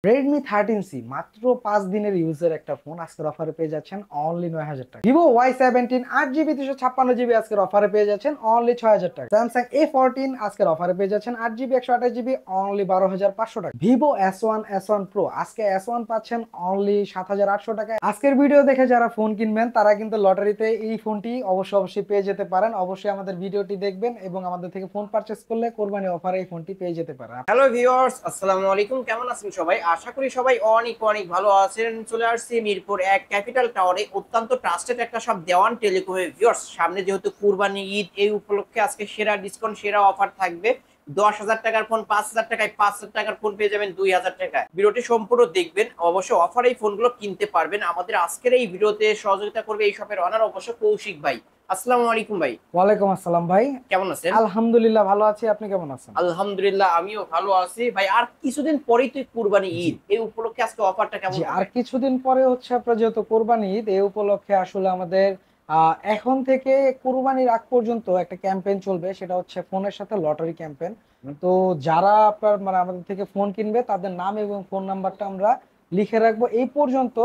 Redmi 13C মাত্র 5 দিনের ইউজের একটা ফোন আজকের অফারে পেয়ে যাচ্ছেন অনলি 9000 টাকা। Vivo Y17 8GB 256GB আজকের অফারে পেয়ে যাচ্ছেন অনলি 6000 টাকা। Samsung A14 আজকের অফারে পেয়ে যাচ্ছেন 8GB 128GB অনলি 12500 টাকা। Vivo S1 S1 Pro আজকে S1 পাচ্ছেন অনলি 7800 টাকায়। আজকের ভিডিও দেখে যারা ফোন কিনবেন তারা কিন্তু লটারিতে এই ফোনটি অবশ্যই পেয়ে যেতে পারেন। অবশ্যই আমাদের ভিডিওটি দেখবেন এবং আমাদের থেকে ফোন পারচেজ করলে কোরবানি অফারে এই ফোনটি পেয়ে যেতে পারেন। হ্যালো ভিউয়ার্স, আসসালামু আলাইকুম। কেমন আছেন সবাই? আশা করি সবাই অনেক অনেক ভালো আছেন। চলে আসছি মিরপুর 1 ক্যাপিটাল টাওয়ারে, অত্যন্ত ট্রাস্টেড একটা শপ দেওয়ান টেলিকমে। ভিউয়ার্স, সামনে যেহেতু কুরবানি ঈদ, এই উপলক্ষে আজকে সেরা ডিসকাউন্ট, সেরা অফার থাকবে। 10,000 টাকার ফোন 5,000 টাকায়, 5,000 টাকার ফোন পেয়ে যাবেন 2,000 টাকায়। ভিডিওটি সম্পূর্ণ দেখবেন, অবশ্য অফারে এই ফোনগুলো কিনতে পারবেন। আমাদের আজকের এই ভিডিওতে সহযোগিতা করবে এই শপের অনার অবশ্য কৌশিক ভাই। আসসালামু আলাইকুম ভাই। ওয়ালাইকুম আসসালাম ভাই। কেমন আছেন? আলহামদুলিল্লাহ ভালো আছি, আপনি কেমন আছেন? আলহামদুলিল্লাহ, আমিও ভালো আছি ভাই। আর কিছুদিন পরেই তো কুরবানি ঈদ, এই উপলক্ষে আজকে অফারটা কেমন জি, হবে? আর কিছুদিন পরে হচ্ছে আপনার যেহেতু কোরবানি ঈদ, এই উপলক্ষে আসলে আমাদের এখন থেকে কুরবানির আগ পর্যন্ত একটা ক্যাম্পেইন চলবে, সেটা হচ্ছে ফোনের সাথে লটারি ক্যাম্পেইন। তো যারা আপনার মানে আমাদের থেকে ফোন কিনবে তাদের নাম এবং ফোন নাম্বারটা আমরা লিখে রাখবো এই পর্যন্ত।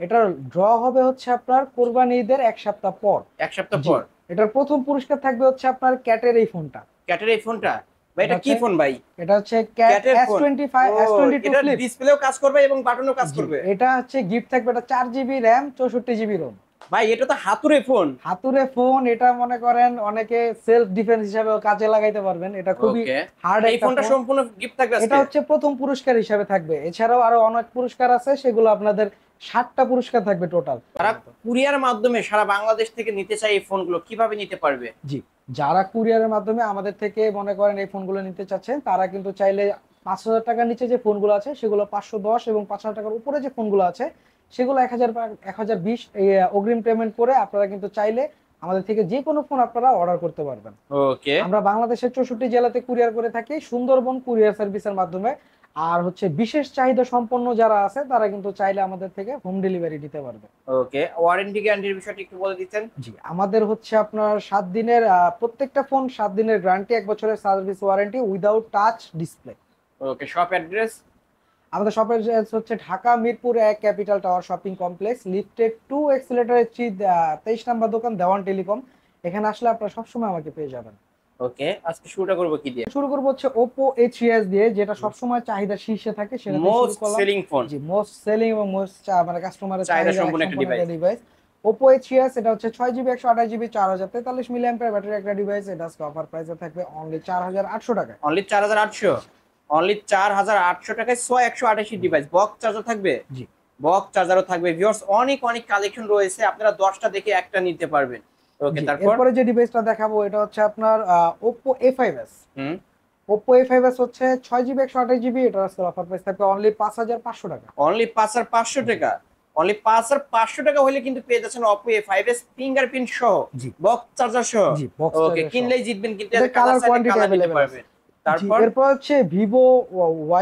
এটার ড্র হবে হচ্ছে আপনার কোরবানি ঈদের 1 সপ্তাহ পর। এক সপ্তাহ জি, পর। এটার প্রথম পুরস্কার থাকবে হচ্ছে আপনার ক্যাটের এই ফোনটা। ক্যাটের এই ফোনটা ভাই, এটা এটা কি হচ্ছে ফোন ভাই? এটা হচ্ছে ক্যাট ক্যাটের ফোন। S25 ও, S22 এটা ফ্লিপ। ডিসপ্লেও কাজ করবে এবং বাটনও কাজ জি, করবে। এটা হচ্ছে গিফট থাকবে, এটা 4GB র্যাম 64GB রোম। ভাই, এটা তো হাতুড়ে ফোন। হাতুড়ে ফোন, এটা মনে করেন অনেকে সেলফ ডিফেন্স হিসাবে কাজে লাগাইতে পারবেন, এটা খুবই ওকে, হার্ড এই একটা ফোনটা ফোন। সম্পূর্ণ গিফট থাকবে এটা আজকে। হচ্ছে প্রথম পুরস্কার হিসাবে থাকবে, এছাড়াও আরো অনেক পুরস্কার আছে, সেগুলো আপনাদের 7টা পুরস্কার থাকবে টোটাল। তারা কুরিয়ার মাধ্যমে সারা বাংলাদেশ থেকে নিতে চাই এই ফোনগুলো, কিভাবে নিতে পারবে? জি, যারা কুরিয়ারের মাধ্যমে আমাদের থেকে মনে করেন এই ফোনগুলো নিতে চাচ্ছেন, তারা কিন্তু চাইলে 5,000 টাকার নিচে যে ফোনগুলো আছে সেগুলো 510, এবং 5,000 টাকার উপরে যে ফোনগুলো আছে সেগুলো 1,020 এই অগ্রিম পেমেন্ট করে আপনারা কিন্তু চাইলে আমাদের থেকে যে কোনো ফোন আপনারা অর্ডার করতে পারবেন। ওকে, আমরা বাংলাদেশের 64 জেলাতে কুরিয়ার করে থাকি সুন্দরবন কুরিয়ার সার্ভিসের মাধ্যমে। আর হচ্ছে বিশেষ চাহিদা সম্পন্ন যারা আছে তারা কিন্তু চাইলে আমাদের থেকে হোম ডেলিভারি দিতে পারবে। ওকে, ওয়ারেন্টি গ্যারান্টির বিষয়টা একটু বলে দিচ্ছেন। জি, আমাদের হচ্ছে আপনার 7 দিনের প্রত্যেকটা ফোন 7 দিনের গ্যারান্টি, 1 বছরের service warranty without touch display. Okay, shop address? আমাদের শপের অ্যাড্রেস হচ্ছে Dhaka Mirpur 1 capital tower shopping complex, lifted 2 এক্সিলেটরের 23 নাম্বার দোকান, দেওয়ান টেলিকম। এখানে আসলে আপনারা সবসময় আমাকে পেয়ে যাবেন। ওকে, আজকে শুরুটা করবো কি দিয়ে? শুরু করবো হচ্ছে Oppo A3s দিয়ে, যেটা সবসময় চাহিদা শীর্ষে থাকে, সেটা দিয়ে শুরু মোস্ট করলাম। Selling phone. জি, মোস্ট সেলিং এবং মোস্ট মানে কাস্টমারের চাহিদা চাহিদা সম্পূর্ণ একটা সম্পন্ন একটা ডিভাইস Oppo A3s। এটা হচ্ছে 6GB 128GB 4043 মিলিঅ্যাম্পিয়ার ব্যাটারি একটা ডিভাইস। এটা আজকে অফার প্রাইসে থাকবে অনলি 4,800 টাকায়। অনলি 4,800। অনলি 4,800 টাকায় 128 ডিভাইস, বক্স চার্জার থাকবে। জি, বক্স চার্জারও থাকবে। ভিউয়ার্স, অনেক অনেক কালেকশন রয়েছে, আপনারা 10টা দেখে একটা নিতে পারবেন। ওকে, জি, তারপর? এরপরে যে ডিভাইসটা দেখাবো এটা হচ্ছে আপনার Oppo A5s। হুম। Oppo A5s হচ্ছে 6GB 128GB, এটা আজকে অফার প্রাইস থাকবে অনলি 5,500 টাকা। অনলি 5,500 টাকা। অনলি 5,500 টাকা হলে কিন্তু পেয়ে যাচ্ছেন Oppo A5s ফিঙ্গারপ্রিন্ট সহ, জি, বক্স চার্জার সহ। জি, বক্স ওকে, চার্জার সহ। কিনলেই জিতবেন, কিন্তু এটা এর কালার কালার চাইলে কোয়ান্টিটি কালার নিতে अवेलेबल আছে। পারবেন। জি, তারপর? এরপর হচ্ছে Vivo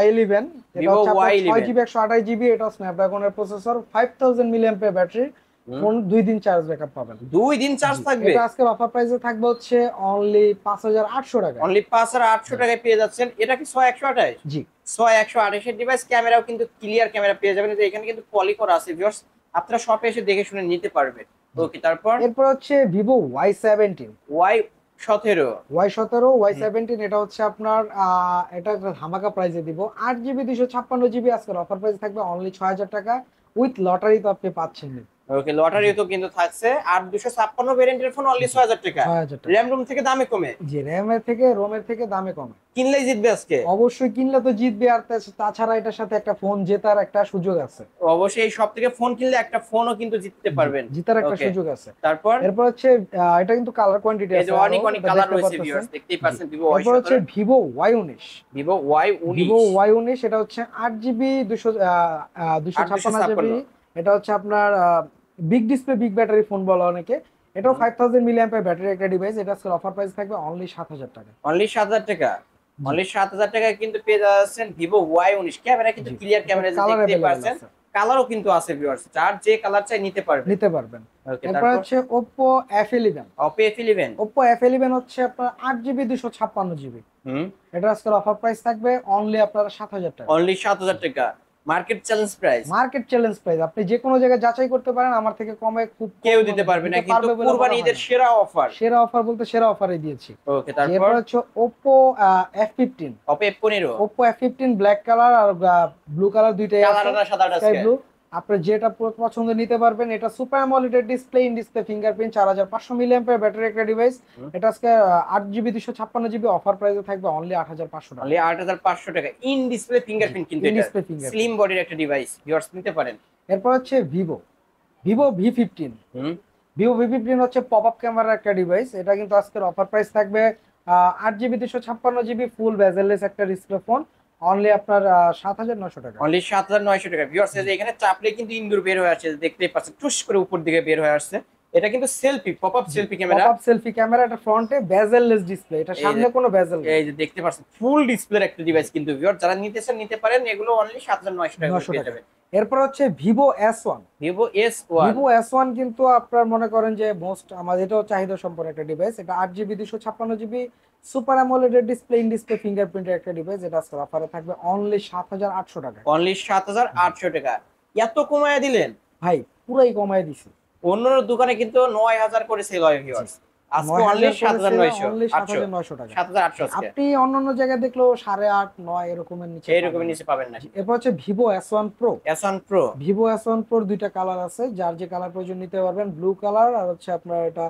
Y11। এটা Vivo হচ্ছে আপনার Y11। 6GB 128GB, এটা স্ন্যাপড্রাগনের প্রসেসর, 5000 মিলিঅ্যাম্পিয়ার ব্যাটারি, হুম। ফোন 2 দিন চার্জ ব্যাকআপ পাবেন। 2 দিন চার্জ জি, থাকবে। এটা আজকের অফার প্রাইসে থাকবে হচ্ছে অনলি 5,800 টাকায়। অনলি 5,800 টাকায় পেয়ে যাচ্ছেন। এটা কি 128? জি, 128 এর ডিভাইস, ক্যামেরাও কিন্তু ক্লিয়ার ক্যামেরা পেয়ে যাবেন। যে এখানে কিন্তু পলি করা আছে ভিউয়ার্স, আপনারা শপে এসে দেখে শুনে নিতে পারবেন। ওকে, তারপর? এরপর হচ্ছে Vivo Y17। Y17। Y17 Y17 এটা হচ্ছে আপনার এটা একটা ধামাকা প্রাইসে দিব, 8GB 256GB আজকের অফার প্রাইস থাকবে অনলি 6,000 টাকা। উইথ লটারি তো আপনি পাচ্ছেন না। ওকে, লটারিও তো কিন্তু থাকছে। আর 256 ভেরিয়েন্টের ফোন অনলি 6,000 টাকা। 6,000 টাকা। র‍্যাম রুম থেকে দামে কমে। জি, র্যামের থেকে রোমের থেকে দামে কম। কিনলেই জিতবে আজকে। অবশ্যই কিনলে তো জিতবে, আর তাছাড়া এটার সাথে একটা ফোন জেতার একটা সুযোগ আছে। অবশ্যই এই সব থেকে ফোন কিনলে একটা ফোনও কিন্তু জিততে পারবেন। জেতার একটা ওকে, সুযোগ আছে। তারপর? এরপর হচ্ছে এটা কিন্তু কালার কোয়ান্টিটি এই আছে যে অনেক আরো, অনেক এটা কালার দেখতে রয়েছে পাচ্ছেন। ভিউয়ার্স, দেখতেই জি, পাচ্ছেন। Vivo এরপর হচ্ছে Y17, Vivo Y19। Vivo Y19। Vivo Y19 এটা হচ্ছে 8GB 256GB। 856। এটা হচ্ছে আপনার big display big battery phone বলা অনেকে। এটাও 5000 মিলিঅ্যাম্পিয়ার ব্যাটারি একটা ডিভাইস। এটা আজকে অফার প্রাইস থাকবে অনলি 7,000 টাকা। অনলি 7,000 টাকা। জি, অনলি 7,000 টাকায় কিন্তু পেয়ে যাচ্ছেন Vivo Y19। ক্যামেরা কিন্তু জি, ক্লিয়ার ক্যামেরা, কালার দেখতেই अवेलेबल পাচ্ছেন। আছে, কালারও কিন্তু আছে ভিউয়ার্স, যার যে কালার চাই নিতে পারবেন। নিতে পারবেন। ওকে, এরপর তারপর? হচ্ছে Oppo F11। Oppo F11। Oppo F11 হচ্ছে আপনার 8GB 256GB। হুম। এটা আজকের অফার প্রাইস থাকবে অনলি আপনার 7,000 টাকা। অনলি 7,000 টাকা। Market challenge price. Market challenge price, আপনি যে কোনো জায়গায় যাচাই করতে পারেন, আমার থেকে কমে খুব কেউ দিতে পারবে না, কিন্তু কুরবানি ঈদের সেরা অফার। সেরা অফার বলতে সেরা অফারে দিয়েছি। ওকে, তারপর এরপর হচ্ছে Oppo F15। Oppo F15 Oppo F15 black colour আর ব্লু কালার দুইটাই আছে, কালার না সাদাটা স্কাই আজকে। ব্লু। আপনি যেটা পছন্দ নিতে পারবেন। এটা super AMOLED display, in display fingerprint, 4500 milliampere battery একটা ডিভাইস। এটা আজকে 8GB 256GB অফার প্রাইসে থাকবে অনলি 8500 টাকা। অনলি 8500 টাকা। ইন ডিসপ্লে ফিঙ্গারপ্রিন্ট, কিন্তু ইন এটা ডিসপ্লে ফিঙ্গারপ্রিন্ট, স্লিম বডির একটা ডিভাইস, ভিউয়ার্স নিতে পারেন। এরপর হচ্ছে ভিভো V15। হুম, ভিভো V15 হচ্ছে পপ আপ ক্যামেরার একটা ডিভাইস। এটা কিন্তু আজকের অফার প্রাইস থাকবে 8GB 256GB ফুল বেজেললেস একটা ডিসপ্লে ফোন, অনলি আপনার 7900 টাকা। অনলি 7900 টাকা। ভিউয়ার্স এখানে চাপলে কিন্তু ইন্দুর বের হয়ে আসছে, দেখতেই পাচ্ছেন, টুস করে উপর দিকে বের হয়ে আসছে। এটা কিন্তু selfie, pop up selfie camera. Pop up selfie camera, এটা ফ্রন্টে বেজেললেস ডিসপ্লে, এটা সামনে কোনো বেজেল নেই। এই যে দেখতে পাচ্ছেন ফুল ডিসপ্লের একটা ডিভাইস কিন্তু ভিউয়ার, যারা নিতে চান নিতে পারেন। এগুলো অনলি 7900 টাকা পেয়ে যাবেন। এরপর হচ্ছে ভিভো S1। ভিভো S1 কিন্তু আপনার মনে করেন যে মোস্ট আমাদের এটাও চাহিদা সম্পন্ন একটা ডিভাইস। এটা 8GB 256GB super AMOLED display, in display ফিঙ্গারপ্রিন্টের একটা ডিভাইস। এটা আজকে অফারে থাকবে অনলি 7800 টাকা। অনলি 7800 টাকা। এত কমায় দিলেন ভাই, পুরাই কমায় দিছি। অন্য দোকানে কিন্তু 9000 করে সেল হয় ভিউয়ার্স, আজকে অনলি 7900 টাকা। 7800 আজকে। আপনি অন্যান্য জায়গায় দেখলেও 8.5 9 এরকমের নিচে এরকমের নিচে পাবেন না। এরপর হচ্ছে Vivo S1 Pro। Vivo S1 Pro দুইটা কালার আছে, যার যে কালার প্রয়োজন নিতে পারবেন, ব্লু কালার আর হচ্ছে আপনার এটা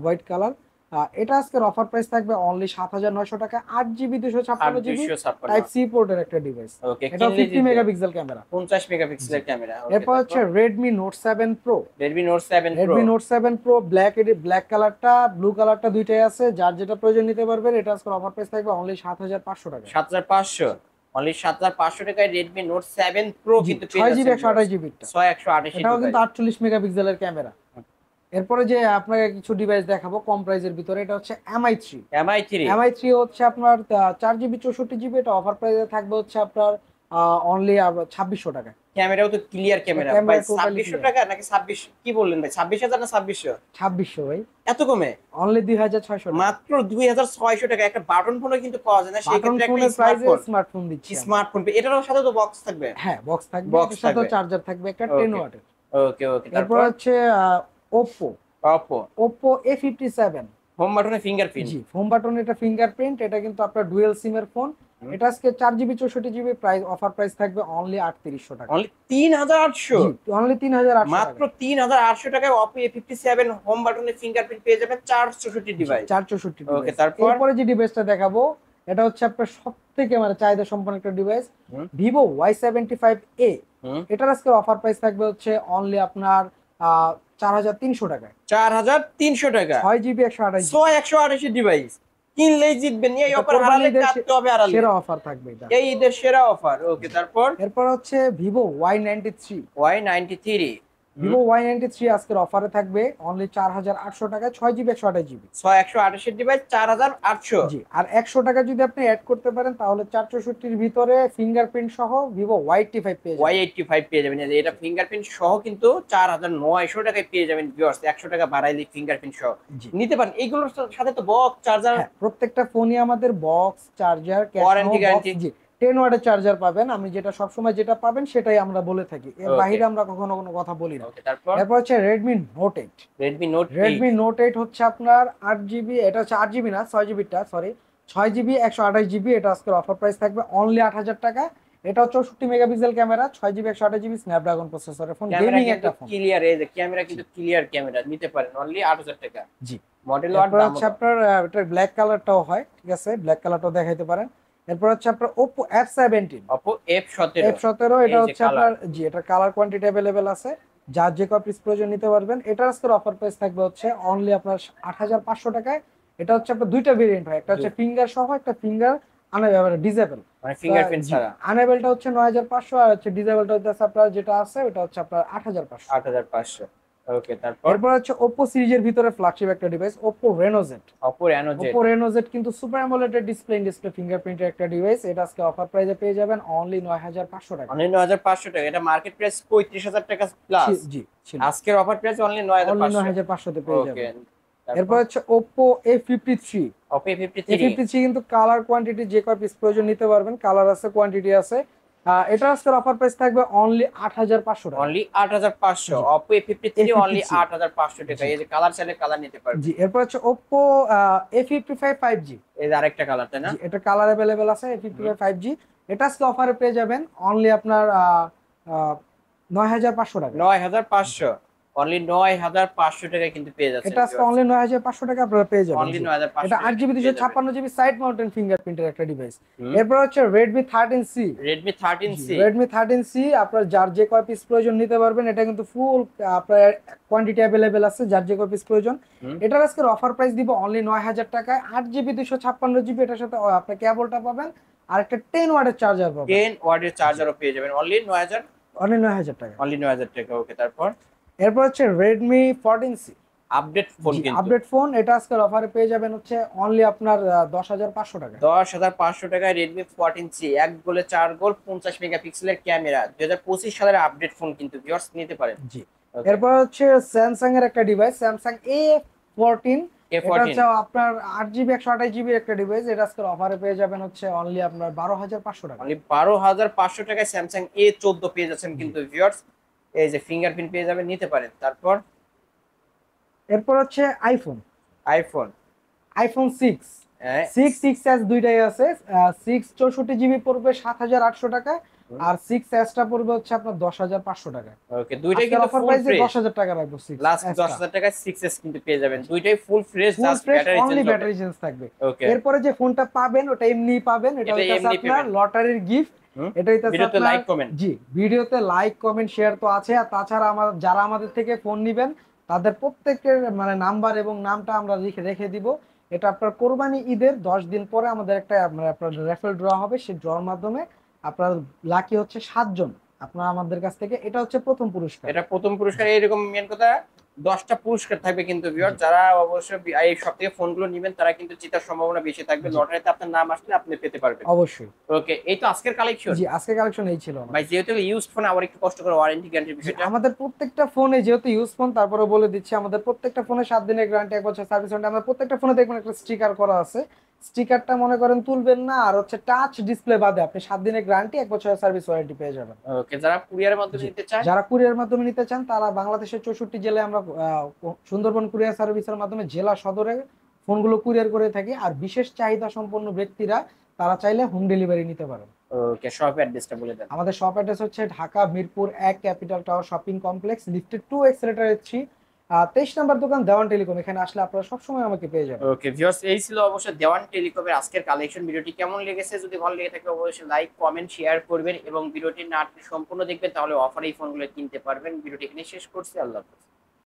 হোয়াইট কালার। এটা আজকের অফার প্রাইস থাকবে অনলি 7900 টাকা। 8GB 256GB টাইপ সি পোর্টের একটা ডিভাইস। ওকে, এটা 50 মেগাপিক্সেল ক্যামেরা, 50 মেগাপিক্সেলের ক্যামেরা। এরপর হচ্ছে Redmi Note 7 Pro। Redmi Note 7 Pro black কালারটা ব্লু কালারটা দুইটাই আছে, যার যেটা প্রয়োজন নিতে পারবেন। এটা আজকে অফার প্রাইস থাকবে অনলি 7500 টাকা। 7500, অনলি 7500 টাকায় Redmi Note 7 Pro কিন্তু পেয়ে যাচ্ছেন। 6GB 128GB টা, 128 এটাও কিন্তু 48 মেগাপিক্সেলের ক্যামেরা। এরপরে যে আপনাকে কিছু ডিভাইস দেখাবো কম প্রাইসের ভিতরে, এটা হচ্ছে MI3 হচ্ছে আপনার 4GB 64GB। এটা অফার প্রাইসে থাকবে হচ্ছে আপনার অনলি 2600 টাকা। ক্যামেরাও তো ক্লিয়ার ক্যামেরা ভাই। 2600 টাকা নাকি 26 কি বললেন ভাই? 26000 না 2600? 2600 ভাই, এত কমে? অনলি 2600 টাকা। মাত্র 2600 টাকা। একটা বাটন ফোনও কিন্তু পাওয়া যায় না, সেই ক্ষেত্রে একটা স্মার্টফোন দিচ্ছি। স্মার্টফোন এটার সাথে তো বক্স থাকবে। হ্যাঁ, বক্স থাকবে, বক্স এর সাথে থাকবে, চার্জার থাকবে একটা 10 ওয়াটের। ওকে ওকে। তারপর হচ্ছে Oppo A57। হোম বাটনে ফিঙ্গারপ্রিন্ট। জি, হোম বাটনে এটা ফিঙ্গারপ্রিন্ট। এটা কিন্তু আপনার ডুয়াল সিমের ফোন। এটা আজকে 4GB 64GB price, offer price থাকবে অনলি 3800 টাকা। অনলি 3800? জি, অনলি 3800 মাত্র 3800 টাকায় Oppo A57 হোম বাটনে ফিঙ্গারপ্রিন্ট পেয়ে যাবেন। 464 ডিভাইস। 464 ওকে, ডিভাইস। তারপর এরপরে যে ডিভাইসটা দেখাবো, এটা হচ্ছে আপনার সবথেকে মানে চাহিদা সম্পন্ন একটা ডিভাইস, Vivo Y75A। এটার আজকে অফার প্রাইস থাকবে হচ্ছে অনলি আপনার 4300 টাকায়। 4300 টাকা। 6GB 128GB 128 ডিভাইস কিনলেই জিতবেন। এই অফার হারালে কাটতে হবে। হারালে সেরা অফার থাকবে এটা, এই ঈদের সেরা অফার। ওকে, এরপর হচ্ছে Vivo Y93। Vivo Y93 আজকের অফারে থাকবে অনলি 4800 টাকায়, 6GB 128GB 128 ডিভাইস 4800। জি, আর 100 টাকা যদি আপনি অ্যাড করতে পারেন তাহলে 464 এর ভিতরে ফিঙ্গারপ্রিন্ট সহ Vivo Y85 পেয়ে যাবেন। Y85 পেয়ে যাবেন। এটা ফিঙ্গারপ্রিন্ট সহ কিন্তু 4900 টাকায় পেয়ে যাবেন ভিউয়ার্স। 100 টাকা বাড়াইলে ফিঙ্গারপ্রিন্ট সহ নিতে পারেন। এইগুলোর সাথে তো বক্স চার্জার, প্রত্যেকটা ফোনই আমাদের বক্স চার্জার, ওয়ারেন্টি গ্যারান্টি। জি, 10 ওয়াটের চার্জার পাবেন। আমি যেটা সবসময় যেটা পাবেন সেটাই আমরা বলে থাকি, এর বাইরে আমরা কখনো কোনো কথা বলি না। তারপর হচ্ছে Redmi Note 8। Redmi Note 8 হচ্ছে আপনার 8GB, এটা হচ্ছে 8GB না 6GB টা, সরি 6GB 128GB। এটা আজকের অফার প্রাইস থাকবে অনলি 8000 টাকা। এটা 64 megapixel camera, 6GB 128GB Snapdragon প্রসেসরের ফোন, গেমিং একটা ফোন। ক্লিয়ার, এই যে ক্যামেরা কিন্তু ক্লিয়ার ক্যামেরা, নিতে পারেন অনলি 8000 টাকা। জি, মডেল আর তারপর দাম হচ্ছে আপনার এটা ব্ল্যাক কালারটাও হয়, ঠিক আছে, ব্ল্যাক কালারটাও দেখাইতে পারেন। এরপর হচ্ছে আপনার Oppo F17। F17 এটা হচ্ছে আপনার, জি, এটা কালার কোয়ান্টিটি अवेलेबल আছে, যার যে কয় পিস প্রয়োজন নিতে পারবেন। এটা আজকের অফার প্রাইস থাকবে হচ্ছে অনলি আপনার 8500 টাকায়। এটা হচ্ছে আপনার দুইটা ভেরিয়েন্ট হয়, একটা হচ্ছে ফিঙ্গার সহ, একটা ফিঙ্গার ডিসেবল, মানে ফিঙ্গারপ্রিন্ট ছাড়া। আনএবলটা হচ্ছে 9500 আর হচ্ছে ডিসেবলটা হচ্ছে আপনার যেটা আছে ওটা হচ্ছে আপনার 8500। ওকে, এরপর হচ্ছে Oppo সিরিজের ভিতরে ফ্ল্যাগশিপ একটা device Oppo Reno Z। Oppo Reno Z কিন্তু super AMOLED display, in display ফিঙ্গারপ্রিন্টের একটা ডিভাইস। এটা আজকে অফার প্রাইসে পেয়ে যাবেন অনলি 9500 টাকা। অনলি 9500 টাকা। এটা মার্কেট প্রাইস 35000 টাকা প্লাস। জি, আজকের অফার প্রাইস অনলি 9500 তে পেয়ে যাবেন। এরপর হচ্ছে Oppo A53। Oppo A53 কিন্তু কালার কোয়ান্টিটি যে কয় পিস প্রয়োজন নিতে পারবেন, কালার আছে, কোয়ান্টিটি আছে। এটা আজকের অফার প্রাইস থাকবে অনলি 8500 টাকা। অনলি 8500। জি। Oppo A53 অনলি A53 8500 টাকা। জি এই যে কালার চাইলে কালার নিতে পারবেন। জি। এরপর হচ্ছে Oppo A55 5G। এই যে আরেকটা কালার, তাই না? জি, এটা কালার अवेलेबल আছে হুম। A55 5G। এটা আজকে অফারে পেয়ে যাবেন অনলি আপনার 9500 টাকা। 9500, অনলি 9500 টাকায় কিন্তু পেয়ে যাচ্ছেন এটা আজকে ভিউয়ার্স। অনলি 9500 টাকা আপনারা পেয়ে যাবেন। অনলি জি, এটা 9500 টাকায় 8GB কিন্তু পেয়ে যাবেন। 256GB সাইড মাউন্টেন ফিঙ্গারপ্রিন্টের একটা ডিভাইস। হুম। এরপর হচ্ছে Redmi 13C। Redmi জি, 13C। Redmi 13C আপনার যার যে কয় পিস প্রয়োজন নিতে পারবেন। এটা কিন্তু ফুল আপনার কোয়ান্টিটি अवेलेबल আছে, যার যে কয় পিস প্রয়োজন। হুম। এটার আজকের অফার প্রাইস দিব অনলি 9000 টাকায়। 8GB 256GB, এটার সাথে আপনি কেবলটা পাবেন আর একটা 10 ওয়াটের চার্জার পাবেন। 10 ওয়াটের জি, চার্জারও পেয়ে যাবেন অনলি 9000। অনলি 9000 টাকা। অনলি 9000 টাকা। ওকে, তারপর এরপর হচ্ছে Redmi 14C। আপডেট ফোন জি, কিন্তু আপডেট ফোন। এটা আজকের অফারে পেয়ে যাবেন হচ্ছে অনলি আপনার 10500 টাকা। 10500 টাকায় Redmi 14C, এক গোলে 4 গোল, 50 মেগাপিক্সেলের ক্যামেরা, 2025 সালের আপডেট ফোন কিন্তু ভিউয়ার্স নিতে পারেন। জি। ওকে। এরপর হচ্ছে স্যামসাং এর একটা ডিভাইস, স্যামসাং A14। এটা A14 হচ্ছে আপনার 8GB 128GB একটা ডিভাইস। এটা আজকের অফারে পেয়ে যাবেন হচ্ছে অনলি আপনার 12500 টাকা। অনলি 12500 টাকায় Samsung A14 পেয়ে যাচ্ছেন জি। কিন্তু ভিউয়ার্স। এই যে ফিঙ্গারপ্রিন্ট পেয়ে যাবেন, নিতে পারেন। তারপর এরপর হচ্ছে আইফোন, আইফোন। আইফোন 6। হ্যাঁ। 6s দুইটাই আছে। 6 64GB পড়বে 7800 টাকা, আর 6s টা পড়বে হচ্ছে আপনার 10500 টাকা। ওকে, দুইটাই আজকের কিন্তু অফার ফুল প্রাইসে ফ্রেশ। 10000 টাকা রাখবো 6s লাস্ট টা। 10000 টাকায় 6s কিন্তু পেয়ে যাবেন। দুইটাই full fresh, full just fresh, battery only change হবে। ব্যাটারি চেঞ্জ থাকবে। ওকে। এরপরে যে ফোনটা পাবেন ওটা এমনিই পাবেন। এটা এটা হইতাছে এমনি আপনার পেমেন্ট। লটারির গিফট। হুম। এটা হইতাছে ভিডিওতে আপনার লাইক কমেন্ট। জি, ভিডিওতে লাইক কমেন্ট শেয়ার তো আছে, আর তাছাড়া যারা আমাদের থেকে ফোন নিবেন তাদের প্রত্যেকের মানে নাম্বার এবং নামটা আমরা রেখে রেখে দিব। এটা আপনার কোরবানি ঈদের 10 দিন পরে আমাদের একটা মানে আপনার রেফারেল ড্র হবে। সেই ড্রর মাধ্যমে আপনার লাকি হচ্ছে 7 জন আপনারা আমাদের কাছ থেকে। এটা হচ্ছে প্রথম পুরস্কার। এটা প্রথম পুরস্কার। এরকম মেন কথা 10টা পুরস্কার থাকবে কিন্তু ভিউয়ার। জি যারা অবশ্যই এই সব থেকে ফোনগুলো নেবেন তারা কিন্তু জেতার সম্ভাবনা বেশি থাকবে। জি, লটারিতে আপনার নাম আসলে আপনি পেতে পারবেন। অবশ্যই। ওকে, এই তো আজকের কালেকশন। জি, আজকের কালেকশন এই ছিল আমাদের। ভাই যেহেতু ইউজড ফোন, আবার একটু কষ্ট করে ওয়ারেন্টি গ্যারান্টির জি, বিষয়টা। আমাদের প্রত্যেকটা ফোনে যেহেতু ইউজ ফোন, তারপরে বলে দিচ্ছি আমাদের প্রত্যেকটা ফোনে 7 দিনের গ্যারান্টি, 1 বছর সার্ভিস ওয়ারেন্টি। আমরা প্রত্যেকটা ফোনে দেখবেন একটা স্টিকার করা আছে। স্টিকারটা মনে করেন তুলবেন না, আর হচ্ছে টাচ ডিসপ্লে বাদে আপনি 7 দিনের গ্যারান্টি, 1 বছরের সার্ভিস ওয়ারেন্টি পেয়ে যাবেন। ওকে, যারা কুরিয়ারের মাধ্যমে জি, নিতে চায়। যারা কুরিয়ার মাধ্যমে নিতে চান তারা বাংলাদেশের 64 জেলায় আমরা সুন্দরবন কুরিয়ার সার্ভিসের মাধ্যমে জেলা সদরে ফোনগুলো কুরিয়ার করে থাকি। আর বিশেষ চাহিদা সম্পন্ন ব্যক্তিরা তারা চাইলে হোম ডেলিভারি নিতে পারেন। ওকে, শপ অ্যাড্রেসটা বলে দেন। আমাদের শপ অ্যাড্রেস হচ্ছে Dhaka Mirpur 1 capital tower shopping complex, lifted 2 accelerator 3, 23 নম্বর দোকান, দেওয়ান টেলিকম। এখানে আসলে আপনারা সবসময় আমাকে পেয়ে যাবেন। ওকে ভিউয়ার্স, এই ছিল অবশ্যই দেওয়ান টেলিকমের আজকের কালেকশন। ভিডিওটি কেমন লেগেছে, যদি ভালো লেগে থাকে অবশ্যই লাইক কমেন্ট শেয়ার করবেন এবং ভিডিওটি না সম্পূর্ণ দেখবেন, তাহলে অফারে এই ফোনগুলো কিনতে পারবেন। ভিডিওটি এখানে শেষ করছি। আল্লাহ হাফেজ।